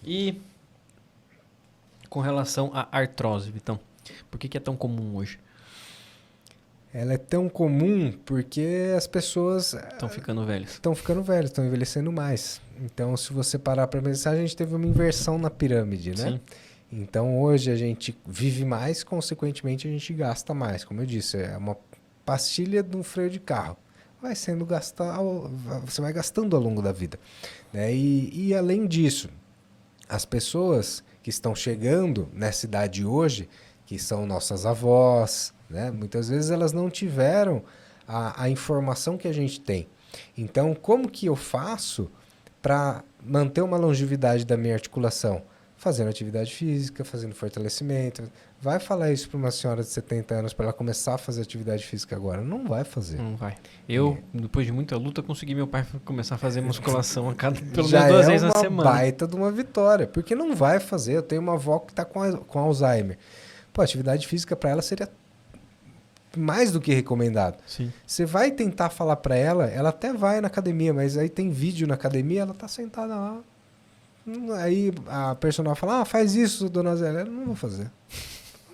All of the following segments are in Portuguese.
E com relação à artrose, Vitão, por que é tão comum hoje? Ela é tão comum porque as pessoas Estão ficando velhos. estão ficando velhas, estão envelhecendo mais. Então, se você parar para pensar, a gente teve uma inversão na pirâmide, né? Sim. Então, hoje a gente vive mais, consequentemente a gente gasta mais. Como eu disse, é uma pastilha de um freio de carro. Vai sendo gastado, você vai gastando ao longo da vida, né? E além disso, as pessoas que estão chegando nessa idade hoje, que são nossas avós, né? Muitas vezes elas não tiveram a informação que a gente tem. Então, como que eu faço para manter uma longevidade da minha articulação? Fazendo atividade física, fazendo fortalecimento. Vai falar isso para uma senhora de 70 anos para ela começar a fazer atividade física agora? Não vai fazer. Não vai. Eu, depois de muita luta, consegui meu pai começar a fazer musculação a cada, pelo Já menos 2 é vezes na uma semana. baita de uma vitória, porque não vai fazer. Eu tenho uma avó que está com Alzheimer. Pô, atividade física para ela seria mais do que recomendado. Sim. Você vai tentar falar para ela até vai na academia, mas aí tem vídeo na academia, ela tá sentada lá. Aí a personal fala, faz isso, dona Zélia. Eu não vou fazer.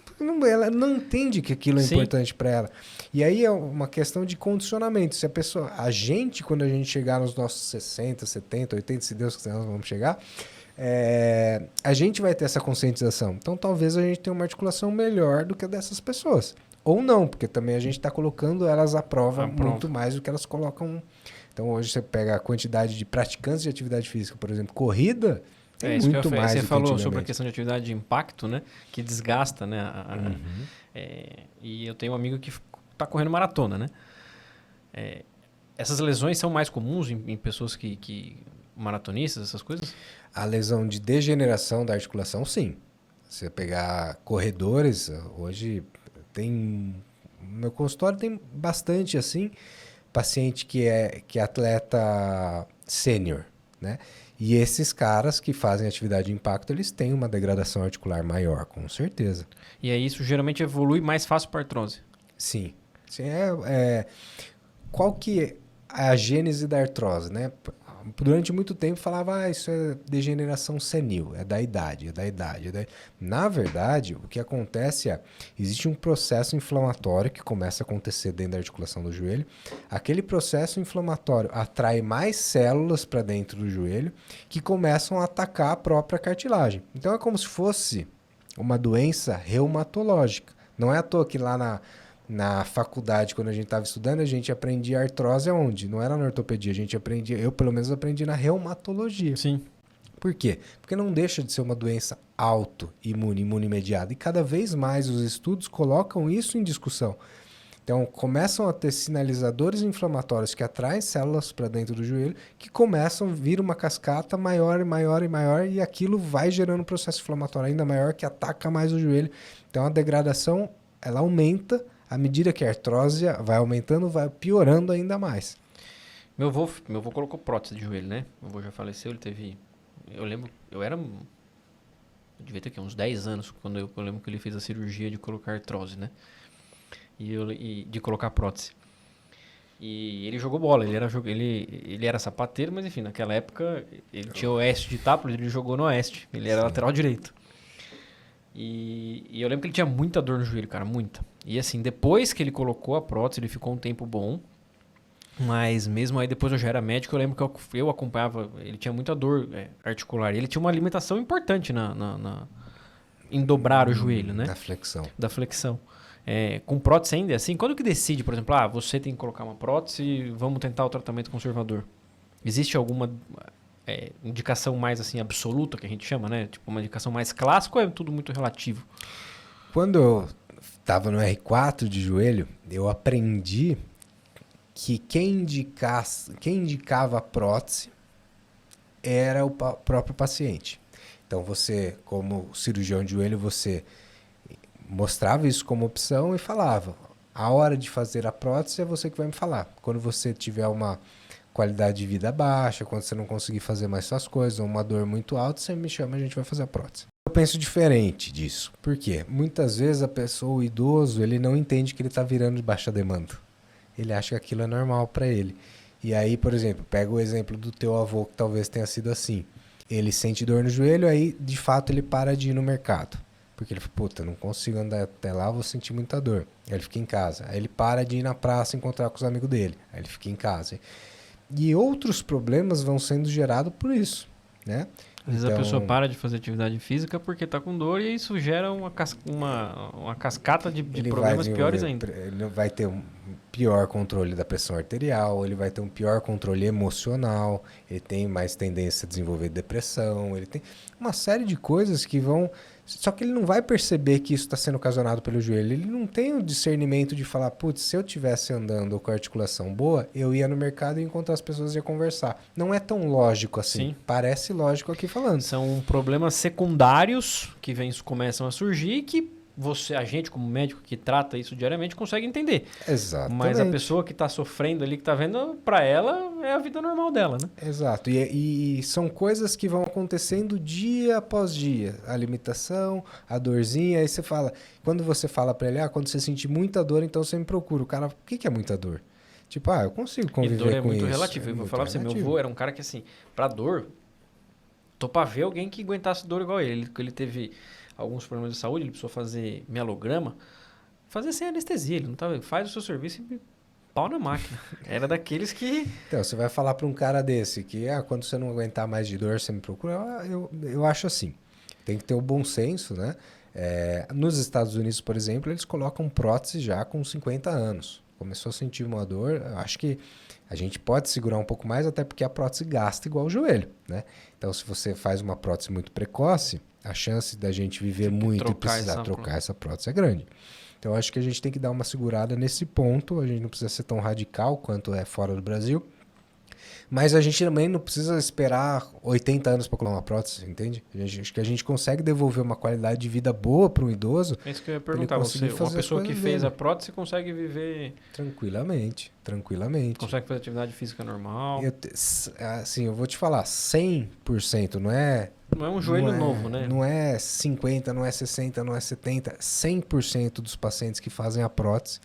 Porque ela não entende que aquilo é Sim. importante para ela. E aí é uma questão de condicionamento. Se a gente, quando a gente chegar nos nossos 60, 70, 80, se Deus quiser, nós vamos chegar, a gente vai ter essa conscientização. Então talvez a gente tenha uma articulação melhor do que a dessas pessoas. Ou não, porque também a gente está colocando elas à prova muito mais do que elas colocam. Então hoje você pega a quantidade de praticantes de atividade física, por exemplo, corrida, tem Isso muito que mais. Você do que falou sobre a antigamente. questão de atividade de impacto, né? Que desgasta, né? Uhum. E eu tenho um amigo que está correndo maratona, né? Essas lesões são mais comuns em pessoas que maratonistas, essas coisas? A lesão de degeneração da articulação, sim. Você pegar corredores, hoje tem... No meu consultório tem bastante assim, paciente que é atleta sênior, né? E esses caras que fazem atividade de impacto, eles têm uma degradação articular maior, com certeza. E aí isso geralmente evolui mais fácil para artrose? Sim. Sim, qual que é a gênese da artrose, né? Durante muito tempo falava, isso é degeneração senil, é da idade, é da idade. Na verdade, o que acontece existe um processo inflamatório que começa a acontecer dentro da articulação do joelho. Aquele processo inflamatório atrai mais células para dentro do joelho que começam a atacar a própria cartilagem. Então é como se fosse uma doença reumatológica. Não é à toa que lá na faculdade, quando a gente estava estudando, a gente aprendia artrose aonde? Não era na ortopedia, a gente aprendia, eu pelo menos aprendi na reumatologia. Sim. Por quê? Porque não deixa de ser uma doença autoimune, imune-mediada. E cada vez mais os estudos colocam isso em discussão. Então, começam a ter sinalizadores inflamatórios que atraem células para dentro do joelho, que começam a vir uma cascata maior e maior e maior, e aquilo vai gerando um processo inflamatório ainda maior que ataca mais o joelho. Então, a degradação, ela aumenta à medida que a artrose vai aumentando, vai piorando ainda mais. Meu avô colocou prótese de joelho, né? Meu avô já faleceu, ele teve... Eu lembro, eu devia ter aqui, uns 10 anos, quando eu lembro que ele fez a cirurgia de colocar artrose, né? E de colocar prótese. E ele jogou bola, ele era sapateiro, mas enfim, naquela época ele tinha o Oeste de Itápolis, ele jogou no Oeste, ele era lateral direito. E eu lembro que ele tinha muita dor no joelho, cara, muita. E assim, depois que ele colocou a prótese, ele ficou um tempo bom. Mas mesmo aí, depois eu já era médico, eu lembro que eu acompanhava, ele tinha muita dor articular. Ele tinha uma limitação importante em dobrar o joelho, né? Da flexão. Da flexão. Com prótese ainda é assim? Quando que decide, por exemplo, você tem que colocar uma prótese e vamos tentar o tratamento conservador? Existe alguma indicação mais assim absoluta, que a gente chama, né? Tipo, uma indicação mais clássica ou é tudo muito relativo? Quando eu estava no R4 de joelho, eu aprendi que quem indicava a prótese era o próprio paciente. Então você, como cirurgião de joelho, você mostrava isso como opção e falava, a hora de fazer a prótese é você que vai me falar. Quando você tiver uma qualidade de vida baixa, quando você não conseguir fazer mais suas coisas, ou uma dor muito alta, você me chama e a gente vai fazer a prótese. Eu penso diferente disso. Por quê? Muitas vezes a pessoa, o idoso, ele não entende que ele está virando de baixa demanda. Ele acha que aquilo é normal para ele. E aí, por exemplo, pega o exemplo do teu avô, que talvez tenha sido assim. ele sente dor no joelho, aí de fato ele para de ir no mercado. Porque ele fala, puta, não consigo andar até lá, vou sentir muita dor. Aí ele fica em casa. Aí ele para de ir na praça encontrar com os amigos dele. Aí ele fica em casa. E outros problemas vão sendo gerados por isso, né? Às vezes a pessoa para de fazer atividade física porque está com dor e isso gera uma cascata de problemas piores ainda. Ele vai ter um pior controle da pressão arterial, ele vai ter um pior controle emocional, ele tem mais tendência a desenvolver depressão, ele tem uma série de coisas que vão... Só que ele não vai perceber que isso está sendo ocasionado pelo joelho. Ele não tem o discernimento de falar, putz, se eu estivesse andando com a articulação boa, eu ia no mercado e encontrar as pessoas e ia conversar. Não é tão lógico assim. Sim. Parece lógico aqui falando. São problemas secundários que começam a surgir e que a gente como médico que trata isso diariamente consegue entender. Exatamente. Mas a pessoa que está sofrendo ali, que está vendo, para ela é a vida normal dela, né? Exato. E são coisas que vão acontecendo dia após dia. A limitação, a dorzinha. Aí você fala... Quando você fala para ele, quando você sentir muita dor, então você me procura. O cara, o que é muita dor? Tipo, eu consigo conviver com isso. E dor é muito relativo. Eu vou falar pra você, meu avô era um cara que assim, pra dor, tô pra ver alguém que aguentasse dor igual ele. Ele teve alguns problemas de saúde, ele precisou fazer mielograma, fazer sem anestesia, ele não tava, faz o seu serviço e pau na máquina. Era daqueles que... Então, você vai falar para um cara desse que, quando você não aguentar mais de dor, você me procura. Eu acho assim, tem que ter o bom senso, né? Nos Estados Unidos, por exemplo, eles colocam prótese já com 50 anos. Começou a sentir uma dor, eu acho que a gente pode segurar um pouco mais, até porque a prótese gasta igual o joelho, né? Então, se você faz uma prótese muito precoce, a chance da gente viver muito e precisar trocar essa prótese é grande. Então, eu acho que a gente tem que dar uma segurada nesse ponto. A gente não precisa ser tão radical quanto é fora do Brasil. Mas a gente também não precisa esperar 80 anos para colocar uma prótese, entende? Acho que a gente consegue devolver uma qualidade de vida boa para um idoso. É isso que eu ia perguntar. Uma pessoa que fez a prótese consegue viver... Tranquilamente. Consegue fazer atividade física normal. Eu vou te falar, 100%, não é... Não é um joelho novo, né? Não é 50, não é 60, não é 70. 100% dos pacientes que fazem a prótese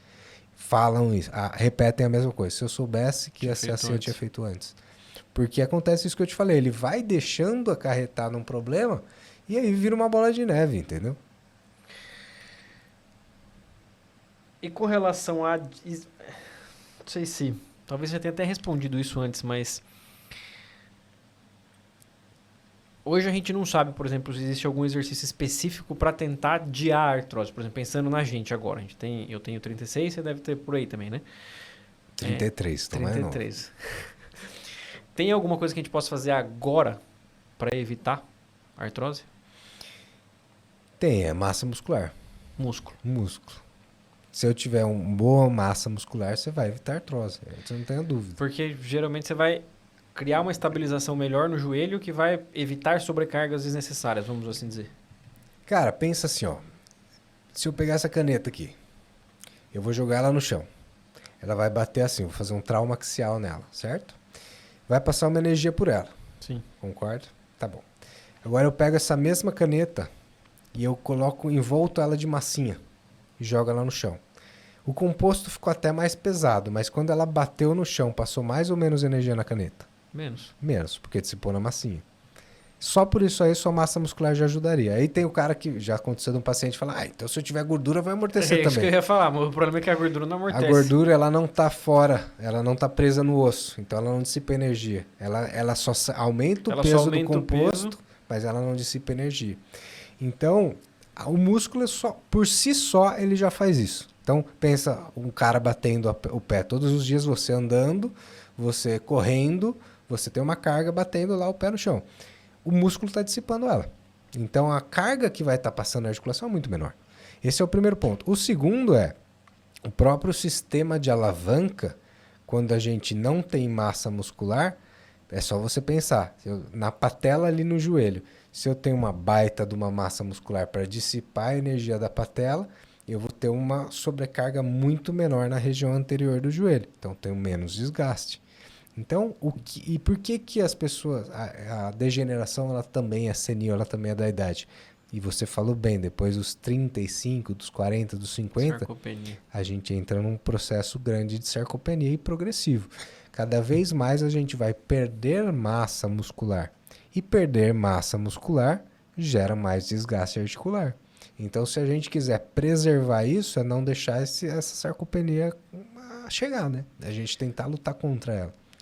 falam isso, repetem a mesma coisa. Se eu soubesse que ia ser assim, eu tinha feito antes. Porque acontece isso que eu te falei, ele vai deixando acarretar num problema e aí vira uma bola de neve, entendeu? E com relação a... Não sei se... Talvez você tenha até respondido isso antes, mas... Hoje a gente não sabe, por exemplo, se existe algum exercício específico para tentar adiar a artrose. Por exemplo, pensando na gente agora. Eu tenho 36, você deve ter por aí também, né? 33, não é? 33. Tem alguma coisa que a gente possa fazer agora para evitar a artrose? Tem, é massa muscular. Músculo. Se eu tiver uma boa massa muscular, você vai evitar artrose. Você não tem dúvida. Porque geralmente você vai criar uma estabilização melhor no joelho que vai evitar sobrecargas desnecessárias, vamos assim dizer. Cara, pensa assim, ó. Se eu pegar essa caneta aqui, eu vou jogar ela no chão. Ela vai bater assim, vou fazer um trauma axial nela, certo? Vai passar uma energia por ela. Sim. Concorda? Tá bom. Agora eu pego essa mesma caneta e eu envolto ela de massinha e jogo ela no chão. O composto ficou até mais pesado, mas quando ela bateu no chão, passou mais ou menos energia na caneta? Menos, porque dissipou na massinha. Só por isso aí, sua massa muscular já ajudaria. Aí tem o cara que já aconteceu de um paciente falar, então se eu tiver gordura, vai amortecer também. É isso que eu ia falar, mas o problema é que a gordura não amortece. A gordura, ela não tá fora, ela não tá presa no osso, então ela não dissipa energia. Ela só aumenta o peso do composto, mas ela não dissipa energia. Então, o músculo, por si só, ele já faz isso. Então, pensa um cara batendo o pé todos os dias, você andando, você correndo, você tem uma carga batendo lá o pé no chão. O músculo está dissipando ela. Então, a carga que vai estar passando na articulação é muito menor. Esse é o primeiro ponto. O segundo é o próprio sistema de alavanca, quando a gente não tem massa muscular, é só você pensar, na patela ali no joelho, se eu tenho uma baita de uma massa muscular para dissipar a energia da patela, eu vou ter uma sobrecarga muito menor na região anterior do joelho. Então, tenho menos desgaste. Então, e por que as pessoas... A degeneração, ela também é senil, ela também é da idade. E você falou bem, depois dos 35, dos 40, dos 50, sarcopenia. A gente entra num processo grande de sarcopenia e progressivo. Cada vez mais a gente vai perder massa muscular. E perder massa muscular gera mais desgaste articular. Então, se a gente quiser preservar isso, é não deixar essa sarcopenia chegar, né? A gente tentar lutar contra ela.